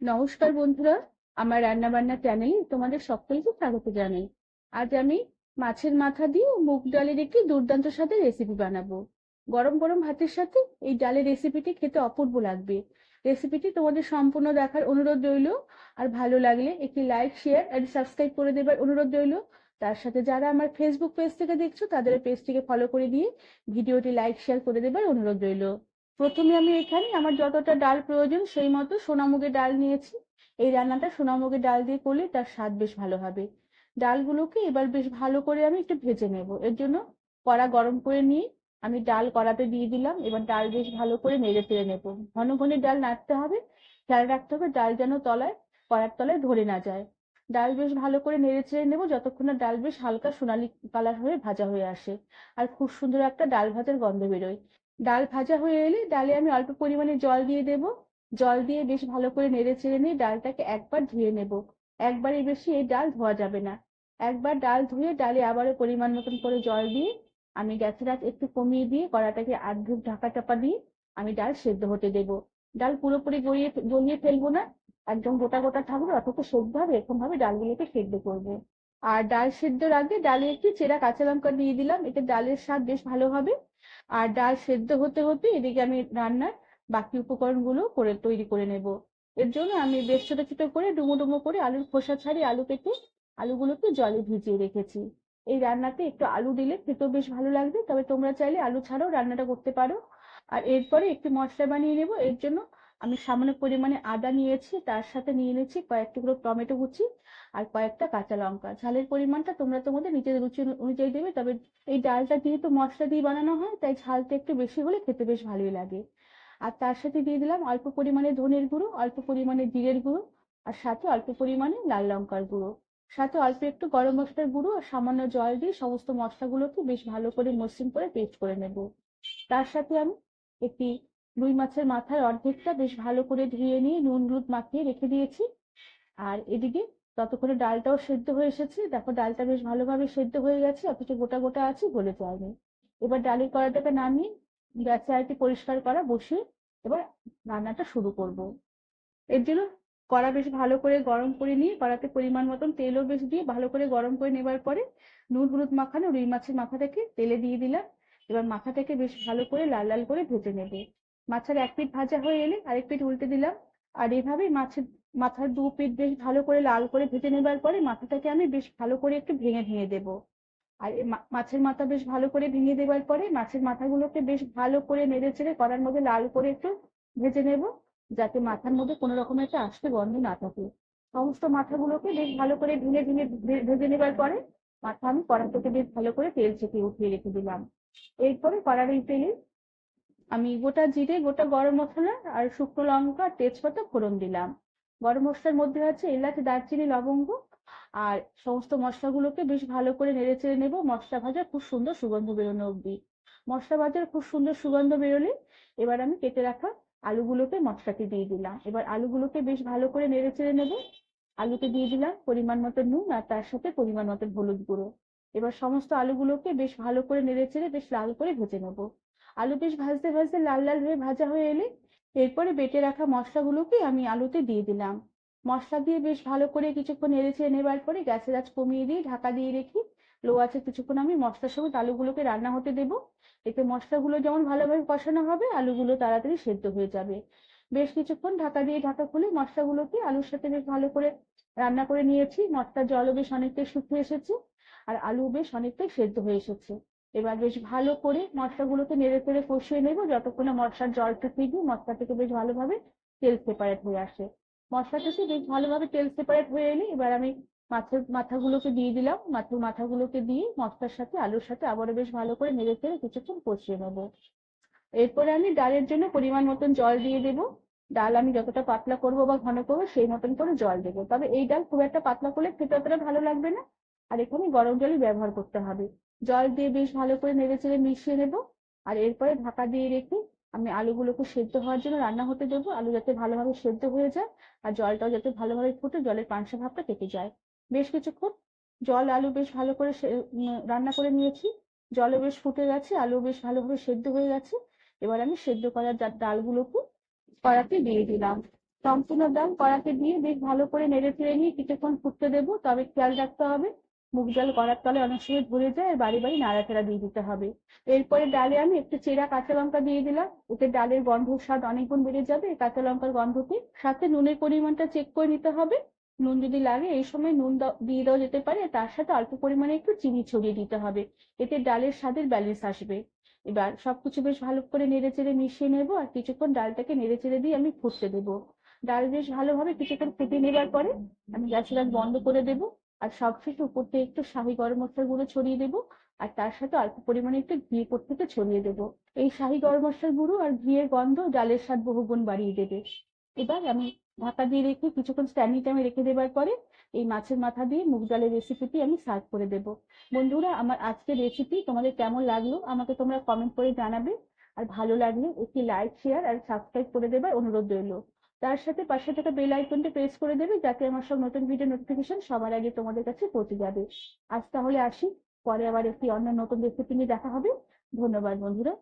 নমস্কার বন্ধুরা, আমার রান্না বান্না চ্যানেলে তোমাদের সকলকে স্বাগত জানাই। আজ আমি মাছের মাথা দিয়ে মুগ ডালের একটি দুর্দান্ত স্বাদের রেসিপি বানাবো। গরম গরম ভাতের সাথে এই ডালের রেসিপিটি খেতে অপূর্ব লাগবে। রেসিপিটি তোমাদের সম্পূর্ণ দেখার অনুরোধ রইল। আর ভালো লাগলে একটি লাইক, শেয়ার আর সাবস্ক্রাইব করে দেবার অনুরোধ রইল। তার সাথে যারা আমার ফেসবুক পেজ থেকে দেখছো তাদের পেজটিকে ফলো করে দিয়ে ভিডিওটি লাইক শেয়ার করে দেবার অনুরোধ রইল। প্রথমে আমি এখানে আমার যতটা ডাল প্রয়োজন সেই মতো সোনামুগের ডাল নিয়েছি। এই রান্নাটা সোনামুগের ডাল দিয়ে করলে তার স্বাদ বেশ ভালো হবে। ডালগুলোকে এবার বেশ ভালো করে আমি একটু ভেজে নেব। এর জন্য কড়া গরম করে নিয়ে আমি ডাল কড়াতে দিয়ে দিলাম। এবার ডাল বেশ ভালো করে নেড়ে চেড়ে নেব। ঘন ঘন ডাল নাড়তে হবে, খেয়াল রাখতে হবে ডাল যেন কড়ার তলায় ধরে না যায়। ডাল বেশ ভালো করে নেড়ে চেড়ে নেবো যতক্ষণ না ডাল বেশ হালকা সোনালি কালার হয়ে ভাজা হয়ে আসে আর খুব সুন্দর একটা ডাল ভাজার গন্ধ বেরোয়। ডাল ভাজা হয়ে এলে ডালে আমি অল্প পরিমাণে জল দিয়ে দেব। জল দিয়ে বেশ ভালো করে নেড়ে চেড়ে নিয়ে ডালটাকে একবার ধুয়ে নেব। একবারের বেশি এই ডাল ধোয়া যাবে না। একবার ডাল ধুয়ে ডালে আবারও পরিমাণ মতন করে জল দিয়ে আমি গ্যাসের আঁচ একটু কমিয়ে দিয়ে কড়াটাকে আধ ঢাকা চাপা দিয়ে আমি ডাল সেদ্ধ হতে দেব। ডাল পুরোপুরি গলিয়ে ফেলবো না, একদম গোটা গোটা থাকবে অথচ সেদ্ধ হবে এরকম ভাবে ডালগুলোকে সেদ্ধ করবো। আর ডাল সেদ্ধর আগে ডালে একটু চেরা কাঁচা লঙ্কা দিয়ে দিলাম, এতে ডালের স্বাদ বেশ ভালো হবে। আর ডাল সেদ্ধ হতে হতে এদিকে আমি রান্নার বাকি উপকরণগুলো তৈরি করে নেব। এর জন্য আমি বেশ ছোট ছোট করে ডুমো ডুমো করে আলুর খোসা ছাড়িয়ে আলু কেটে আলুগুলোকে জলে ভিজিয়ে রেখেছি। এই রান্নাতে একটু আলু দিলে খেতেও বেশ ভালো লাগবে, তবে তোমরা চাইলে আলু ছাড়াও রান্নাটা করতে পারো। আর এরপরে একটু মশলা বানিয়ে নেব। এর জন্য আমি সামান্য পরিমাণে আদা নিয়েছি, তার সাথে নিয়ে নিয়েছি কয়েক টুকরো টমেটো কুচি আর কয়েকটা কাঁচা লঙ্কা। ঝালের পরিমাণটা তোমরা তোমাদের নিজের রুচি অনুযায়ী দেবে, তবে এই ডালটা যেহেতু মশলা দিয়ে বানানো হয় তাই ঝালটা একটু বেশি হলে খেতে বেশ ভালোই লাগে। আর তার সাথে দিয়ে দিলাম অল্প পরিমাণে ধনের গুঁড়ো, অল্প পরিমাণে জিরের গুঁড়ো, আর সাথে অল্প পরিমাণে লাল লঙ্কার গুঁড়ো, সাথে অল্প একটু গরম মশলার গুঁড়ো আর সামান্য জল দিয়ে সমস্ত মশলাগুলোকে বেশ ভালো করে মসৃণ করে পেস্ট করে নেব। তার সাথে আমি একটি রুই মাছের মাথার অর্ধেকটা বেশ ভালো করে ধুয়ে নিয়ে নুন হলুদ মাখিয়ে রেখে দিয়েছি। আর এদিকে ততক্ষণে ডালটাও সেদ্ধ হয়ে এসেছে, দেখো ডালটা বেশ ভালোভাবে সেদ্ধ হয়ে গেছে অথচ গোটা গোটা আছে, গলে যায়নি। এবার ডালের কড়াটাকে নামিয়ে গ্যাসে আরেকটি পরিষ্কার করা বসিয়ে এবার রান্নাটা শুরু করব। এর জন্য কড়া বেশ ভালো করে গরম করে নিয়ে কড়াতে পরিমাণ মতন তেলও বেশ দিয়ে ভালো করে গরম করে নেবার পরে নুন হলুদ মাখানো রুই মাছের মাথাটাকে তেলে দিয়ে দিলাম। এবার মাথাটাকে বেশ ভালো করে লাল লাল করে ভেজে নেবে। মাছের এক পিঠ ভাজা হয়ে এলে আরেক পিঠ উল্টে দিলাম। আর এভাবেই মাছের মাথার দু পিঠ বেশ ভালো করে লাল করে ভেজে নেবার পরে মাথাটাকে আমি বেশ ভালো করে একটু ভেঙে ভেঙে দেবো। আর মাছের মাথা বেশ ভালো করে ভেঙে দেবার পরে মাছের মাথাগুলোকে বেশ ভালো করে নেড়ে চেড়ে কড়ার মধ্যে লাল করে একটু ভেজে নেব, যাতে মাথার মধ্যে কোনো রকমের একটা আস্তে গন্ধ না থাকে। সমস্ত মাথাগুলোকে বেশ ভালো করে ভেঙে ভেঙে ভেজে নেবার পরে মাথা আমি কড়া থেকে বেশ ভালো করে তেল ছেঁকে উঠিয়ে রেখে দিলাম। এরপরে কড়ার এই তেলে আমি গোটা জিরে, গোটা গরম মশলা আর শুকনো লঙ্কা তেজপাতা ফোড়ন দিলাম। গরম মশলার মধ্যে আছে এলাচ, দারচিনি, লবঙ্গ। আর সমস্ত মশলাগুলোকে বেশ ভালো করে নেড়ে চেড়ে নেবো মশলা ভাজার খুব সুন্দর সুগন্ধ বেরোনো অব্দি। মশলা ভাজার খুব সুন্দর সুগন্ধ বেরোলে এবার আমি কেটে রাখা আলুগুলোকে মশলাতে দিয়ে দিলাম। এবার আলুগুলোকে বেশ ভালো করে নেড়ে চেড়ে নেবো। আলুতে দিয়ে দিলাম পরিমাণ মতো নুন আর তার সাথে পরিমাণ মতো হলুদ গুঁড়ো। এবার সমস্ত আলুগুলোকে বেশ ভালো করে নেড়ে চেড়ে বেশ লাল করে ভেজে নেবো। আলু বেশ ভাজতে ভাজতে লাল লাল হয়ে ভাজা হয়ে এলে এরপরে বেটে রাখা মশলাগুলোকে আমি আলুতে দিয়ে দিলাম। মশলা দিয়ে বেশ ভালো করে কিছুক্ষণ নেড়ে চেড়ে নেবার পরে গ্যাসের আঁচ কমিয়ে দিয়ে ঢাকা দিয়ে রেখে লো আঁচে কিছুক্ষণ আমি মশলার সঙ্গে আলুগুলোকে রান্না হতে দেবো। এতে মশলাগুলো যেমন ভালোভাবে কষানো হবে আলুগুলো তাড়াতাড়ি সেদ্ধ হয়ে যাবে। বেশ কিছুক্ষণ ঢাকা দিয়ে ঢাকা খুলে মশলাগুলোকে আলুর সাথে বেশ ভালো করে রান্না করে নিয়েছি। মশলার জলও বেশ অনেকটাই শুকিয়ে এসেছে আর আলু বেশ অনেকটাই সেদ্ধ হয়ে এসেছে। এবার বেশ ভালো করে মশলাগুলোকে নেড়ে চেড়ে কষিয়ে নেবো যতক্ষণে মশলার জল শুকিয়ে গিয়ে মশলা থেকে বেশ ভালোভাবে তেল সেপারেট হয়ে আসে। মশলা থেকে বেশ ভালোভাবে তেল সেপারেট হয়ে এলে এবার আমি মাছের মাথাগুলোকে দিয়ে দিলাম। মাছের মাথাগুলোকে দিয়ে মশলার সাথে আলুর সাথে আবারও বেশ ভালো করে নেড়ে চেড়ে কিছুক্ষণ কষিয়ে নেবো। এরপরে আমি ডালের জন্য পরিমাণ মতন জল দিয়ে দেবো। ডাল আমি যতটা পাতলা করবো বা ঘন করবো সেই মতন করে জল দেবো, তবে এই ডাল খুব একটা পাতলা করলে খেতে অতটা ভালো লাগবে না। আর এখানে গরম জলই ব্যবহার করতে হবে। জল দিয়ে বেশ ভালো করে নেড়ে চেড়ে মিশিয়ে নেবো। আর এরপরে ঢাকা দিয়ে রেখে আমি আলুগুলোকে সেদ্ধ হওয়ার জন্য রান্না হতে দেবো। আলু যাতে ভালোভাবে সেদ্ধ হয়ে যায় আর জলটাও যাতে ভালোভাবে ফুটে জলের পাংশা ভাবটা কেটে যায়। বেশ কিছুক্ষণ জল আলু বেশ ভালো করে রান্না করে নিয়েছি। জলও বেশ ফুটে গেছে, আলু বেশ ভালোভাবে সেদ্ধ হয়ে গেছে। এবার আমি সেদ্ধ করা ডালগুলোকে কড়াতে দিয়ে দিলাম। সম্পূর্ণ ডাল কড়াতে দিয়ে বেশ ভালো করে নেড়ে চেড়ে নিয়ে কিছুক্ষণ ফুটতে দেবো, তবে খেয়াল রাখতে হবে মুগ ডাল কড়ার তলে অনেক সময় ধরে যায়, আর বাড়ি বাড়ি নাড়াচাড়া দিয়ে দিতে হবে। এরপরে ডালে আমি একটু চেরা কাঁচা লঙ্কা দিয়ে দিলাম, এতে ডালের গন্ধ স্বাদ অনেক গুণ বেড়ে যাবে এই কাঁচা লঙ্কার গন্ধতে। সাথে নুনের পরিমাণটা চেক করে নিতে হবে, নুন যদি লাগে এই সময় নুন দিয়ে দেওয়া যেতে পারে, তার সাথে অল্প পরিমাণে একটু চিনি ছড়িয়ে দিতে হবে, এতে ডালের স্বাদের ব্যালেন্স আসবে। এবার সবকিছু বেশ ভালো করে নেড়ে চেড়ে মিশিয়ে নেবো, আর কিছুক্ষণ ডালটাকে নেড়ে চেড়ে দিয়ে আমি ফুটতে দেবো। ডাল বেশ ভালোভাবে কিছুক্ষণ ফুটিয়ে নেবার পরে আমি গ্যাসের আঁচ বন্ধ করে দেবো, আর সবশেষে উপর থেকে একটু শাহি গরম মশলার গুঁড়ো ছড়িয়ে দেবো, আর তার সাথে অল্প পরিমাণে একটু ঘি উপর থেকে ছড়িয়ে দেবো। এই শাহি গরম মশলার গুঁড়ো আর ঘিয়ের গন্ধ ডালের স্বাদ বহুগুণ বাড়িয়ে দেবে। এবার আমি ঢাকা দিয়ে রেখে কিছুক্ষণ স্ট্যান্ডিং টাইমে রেখে দেবার পরে এই মাছের মাথা দিয়ে মুগ ডালের রেসিপিটি আমি সার্ভ করে দেবো। বন্ধুরা, আমার আজকের রেসিপি তোমাদের কেমন লাগলো আমাকে তোমরা কমেন্ট করে জানাবে, আর ভালো লাগলে একটি লাইক, শেয়ার আর সাবস্ক্রাইব করে দেবার অনুরোধ রইল। তার সাথে পাশে থাকা বেল আইকনটি প্রেস করে দেবে, যাতে আমার সব নতুন ভিডিও নোটিফিকেশন সবার আগে তোমাদের কাছে পৌঁছে যাবে। আজ তাহলে আসি, পরে আবার একটি অন্য নতুন রেসিপি নিয়ে দেখা হবে। ধন্যবাদ বন্ধুরা।